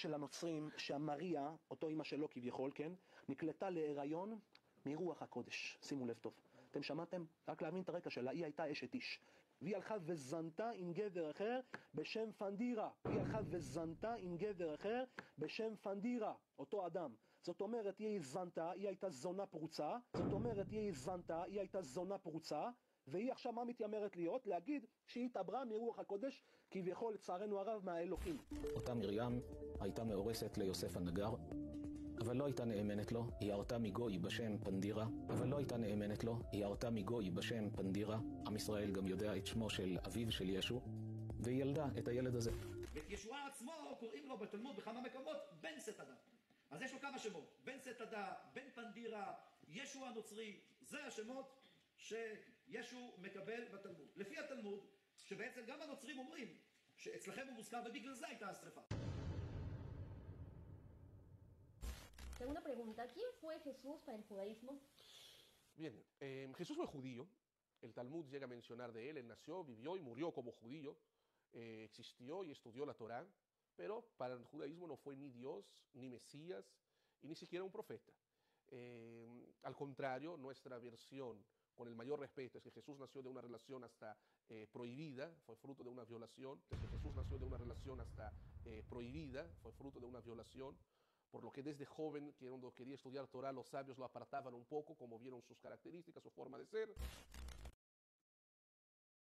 של הנוצרים שהמריה, אותו אמא שלו כביכול, כן, נקלטה להיריון מרוח הקודש. שימו לב טוב. אתם שמעתם? רק להבין את הרקע שלה. היא הייתה אשת איש. והיא הלכה וזנתה עם גבר אחר בשם פנדירה. היא הלכה וזנתה עם גבר אחר בשם פנדירה, אותו אדם. זאת אומרת, היא זנתה, היא הייתה זונה פרוצה. זאת אומרת, היא זנתה, היא הייתה זונה פרוצה. והיא עכשיו מה מתיימרת להיות? להגיד שהיא התעברה מרוח הקודש, כביכול לצערנו הרב מהאלוקים. אותה מרים הייתה מאורסת ליוסף הנגר, אבל לא הייתה נאמנת לו, היא ירתה מגוי בשם פנדירה, אבל לא הייתה נאמנת לו, היא ירתה מגוי בשם פנדירה. עם ישראל גם יודע את שמו של אביו של ישו, והיא ילדה את הילד הזה. ואת ישוע עצמו קוראים לו בתלמוד בכמה מקומות בן סתדה. אז יש לו כמה שמות, בן סתדה, בן פנדירה, ישוע הנוצרי, זה השמות שישו מקבל בתלמוד. לפי התלמוד, שבעצם גם הנוצרים אומרים שאצלכם הוא מוזכר ובגלל זה הייתה השרפה. Segunda pregunta, ¿quién fue Jesús para el judaísmo? Bien, Jesús fue judío, el Talmud llega a mencionar de él, él nació, vivió y murió como judío, existió y estudió la Torá, pero para el judaísmo no fue ni Dios, ni Mesías, y ni siquiera un profeta. Al contrario, nuestra versión, con el mayor respeto, es que Jesús nació de una relación hasta prohibida, fue fruto de una violación, es que Jesús nació de una relación hasta prohibida, fue fruto de una violación, por lo que desde joven, cuando quería estudiar Torah, los sabios lo apartaban un poco, como vieron sus características, su forma de ser.